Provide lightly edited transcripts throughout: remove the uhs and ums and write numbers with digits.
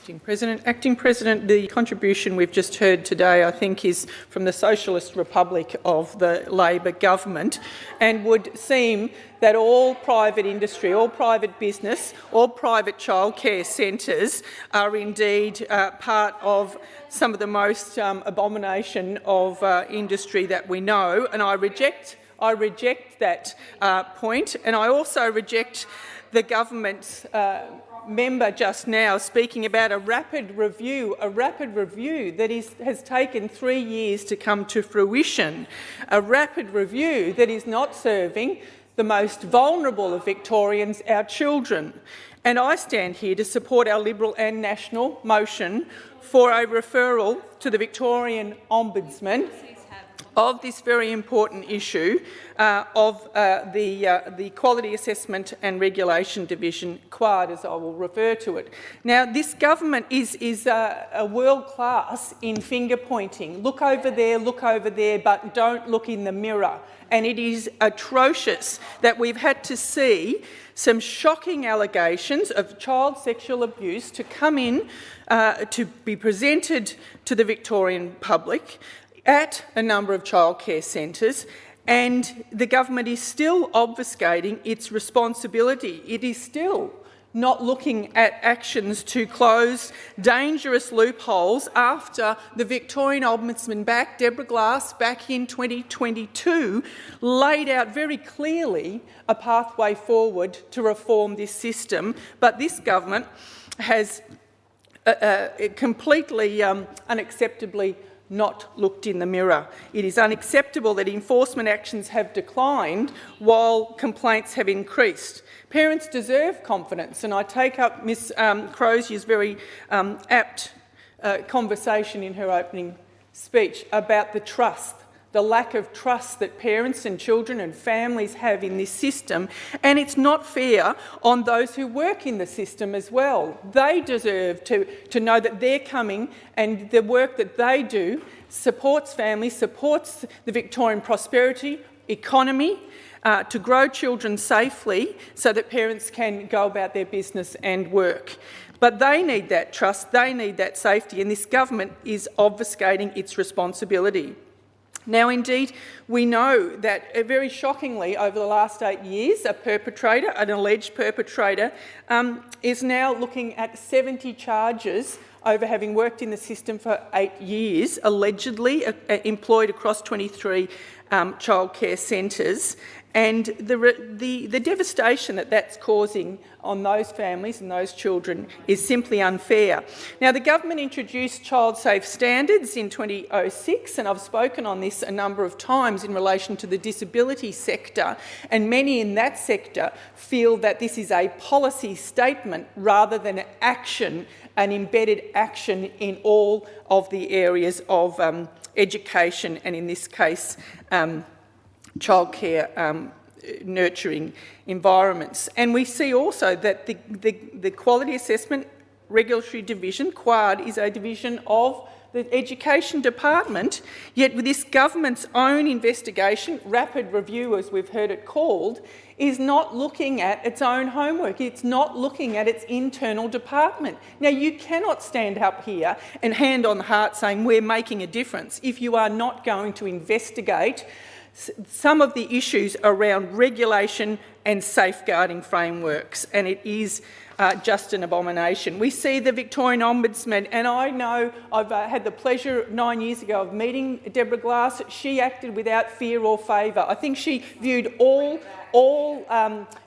Acting President, the contribution we've just heard today, I think, is from the Socialist Republic of the Labor Government, and would seem that all private industry, all private business, all private childcare centres are indeed part of some of the most abomination of industry that we know, and I reject that point, and I also reject the government's member just now speaking about a rapid review that has taken 3 years to come to fruition, a rapid review that is not serving the most vulnerable of Victorians, our children. And I stand here to support our Liberal and National motion for a referral to the Victorian Ombudsman of this very important issue of the Quality Assessment and Regulation Division, QARD, as I will refer to it. Now, this government is a world-class in finger-pointing. Look over there, but don't look in the mirror. And it is atrocious that we've had to see some shocking allegations of child sexual abuse to come in, to be presented to the Victorian public at a number of childcare centres, and the government is still obfuscating its responsibility. It is still not looking at actions to close dangerous loopholes after the Victorian Ombudsman Deborah Glass back in 2022 laid out very clearly a pathway forward to reform this system. But this government has completely unacceptably not looked in the mirror. It is unacceptable that enforcement actions have declined while complaints have increased. Parents deserve confidence, and I take up Ms Crozier's very apt conversation in her opening speech about the trust, the lack of trust that parents and children and families have in this system, and it's not fair on those who work in the system as well. They deserve to know that they're coming and the work that they do supports families, supports the Victorian prosperity, economy, to grow children safely so that parents can go about their business and work. But they need that trust, they need that safety, and this government is obfuscating its responsibility. Now, indeed, we know that very shockingly over the last 8 years, a perpetrator, an alleged perpetrator, is now looking at 70 charges over having worked in the system for 8 years, allegedly employed across 23 childcare centres. And the devastation that that's causing on those families and those children is simply unfair. Now, the government introduced child safe standards in 2006, and I've spoken on this a number of times in relation to the disability sector, and many in that sector feel that this is a policy statement rather than action, an embedded action in all of the areas of education, and in this case, childcare nurturing environments. And we see also that the Quality Assessment Regulatory Division, QARD, is a division of the Education Department, yet with this government's own investigation, rapid review as we've heard it called, is not looking at its own homework. It's not looking at its internal department. Now, you cannot stand up here and hand on the heart saying we're making a difference if you are not going to investigate some of the issues around regulation and safeguarding frameworks, and it is just an abomination. We see the Victorian Ombudsman, and I know I've had the pleasure 9 years ago of meeting Deborah Glass. She acted without fear or favour. I think she viewed all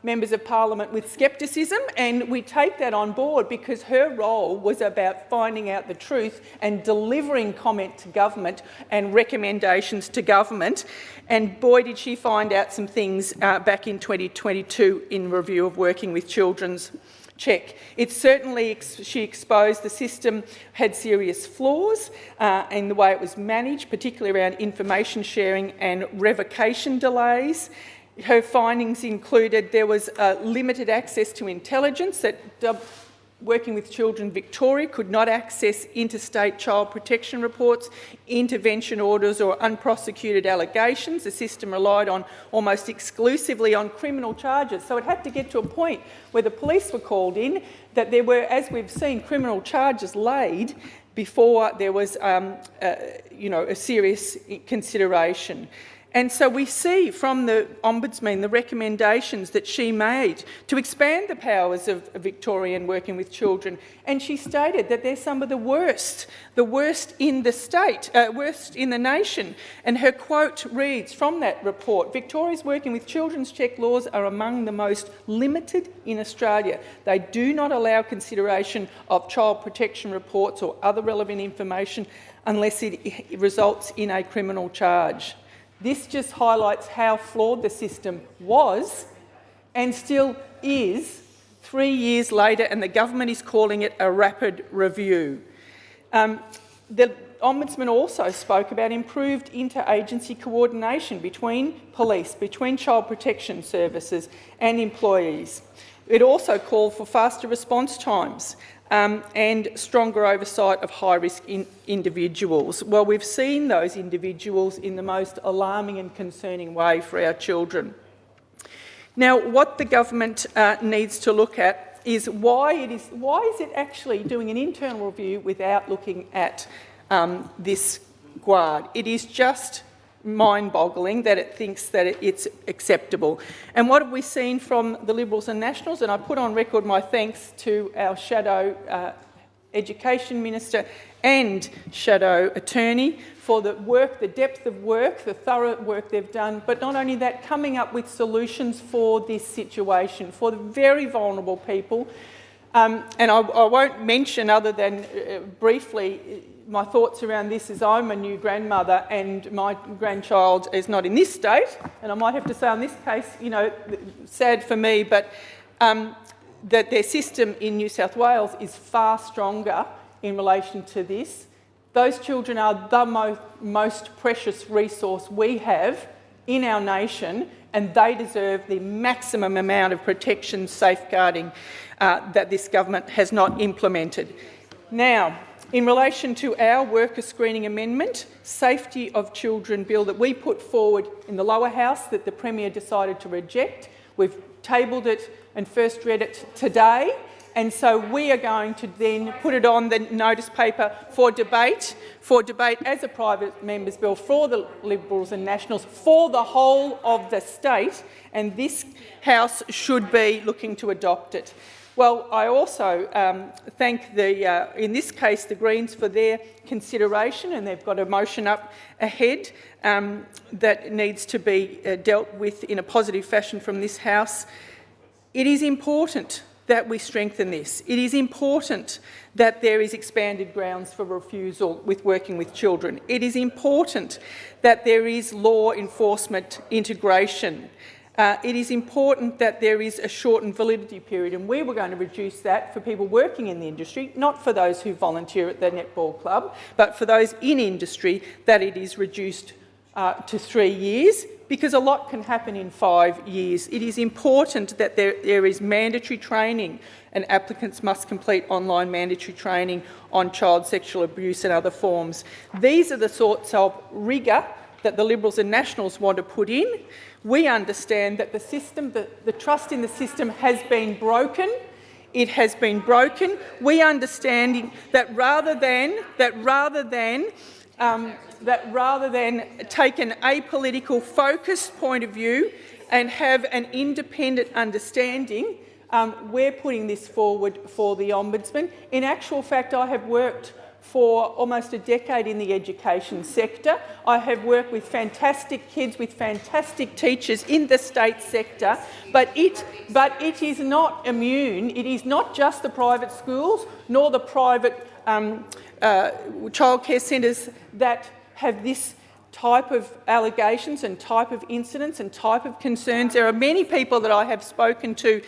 members of parliament with scepticism, and we take that on board because her role was about finding out the truth and delivering comment to government and recommendations to government. And boy, did she find out some things back in 2022 in review of working with children's check. It certainly, she exposed the system had serious flaws in the way it was managed, particularly around information sharing and revocation delays. Her findings included there was limited access to intelligence, that Working with Children Victoria could not access interstate child protection reports, intervention orders or unprosecuted allegations. The system relied on almost exclusively on criminal charges. So it had to get to a point where the police were called in, that there were, as we've seen, criminal charges laid before there was a serious consideration. And so we see from the Ombudsman the recommendations that she made to expand the powers of Victorian Working with Children, and she stated that they're some of the worst in the state, worst in the nation. And her quote reads from that report, "Victoria's Working with Children's check laws are among the most limited in Australia. They do not allow consideration of child protection reports or other relevant information unless it results in a criminal charge." This just highlights how flawed the system was and still is 3 years later, and the government is calling it a rapid review. The Ombudsman also spoke about improved interagency coordination between police, between child protection services and employees. It also called for faster response times and stronger oversight of high-risk individuals. Well, we've seen those individuals in the most alarming and concerning way for our children. Now, what the government needs to look at is why is it actually doing an internal review without looking at this QARD? It is just mind-boggling that it thinks that it's acceptable. And what have we seen from the Liberals and Nationals? And I put on record my thanks to our Shadow Education Minister and Shadow Attorney for the work, the depth of work, the thorough work they've done, but not only that, coming up with solutions for this situation, for the very vulnerable people. And I won't mention, other than briefly, my thoughts around this is I'm a new grandmother and my grandchild is not in this state, and I might have to say in this case, sad for me, but that their system in New South Wales is far stronger in relation to this. Those children are the most precious resource we have in our nation, and they deserve the maximum amount of protection, safeguarding that this government has not implemented. Now, in relation to our worker screening amendment, Safety of Children bill that we put forward in the lower house that the Premier decided to reject, we've tabled it and first read it today, and so we are going to then put it on the notice paper for debate as a private member's bill for the Liberals and Nationals for the whole of the state, and this House should be looking to adopt it. Well, I also thank in this case, the Greens for their consideration, and they've got a motion up ahead that needs to be dealt with in a positive fashion from this House. It is important that we strengthen this. It is important that there is expanded grounds for refusal with working with children. It is important that there is law enforcement integration. It is important that there is a shortened validity period, and we were going to reduce that for people working in the industry, not for those who volunteer at the netball club, but for those in industry, that it is reduced to 3 years, because a lot can happen in 5 years. It is important that there is mandatory training, and applicants must complete online mandatory training on child sexual abuse and other forms. These are the sorts of rigour that the Liberals and Nationals want to put in. We understand that the system, the trust in the system has been broken. It has been broken. We understand that rather than take an apolitical, focused point of view and have an independent understanding, we're putting this forward for the Ombudsman. In actual fact, I have worked for almost a decade in the education sector. I have worked with fantastic kids, with fantastic teachers in the state sector, but it is not immune. It is not just the private schools nor the private childcare centres that have this type of allegations and type of incidents and type of concerns. There are many people that I have spoken to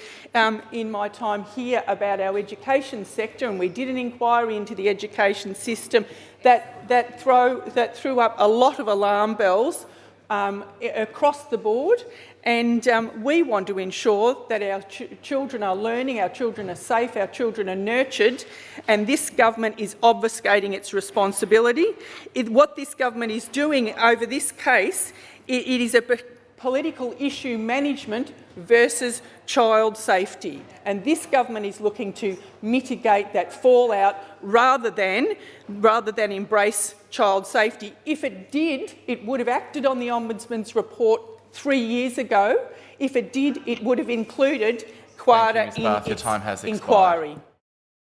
in my time here about our education sector, and we did an inquiry into the education system that threw up a lot of alarm bells across the board, and we want to ensure that our children are learning, our children are safe, our children are nurtured, and this government is obfuscating its responsibility. What this government is doing over this case, it is a political issue management versus child safety, and this government is looking to mitigate that fallout rather than embrace child safety. If it did, it would have acted on the Ombudsman's report 3 years ago. If it did, it would have included QARD in its inquiry.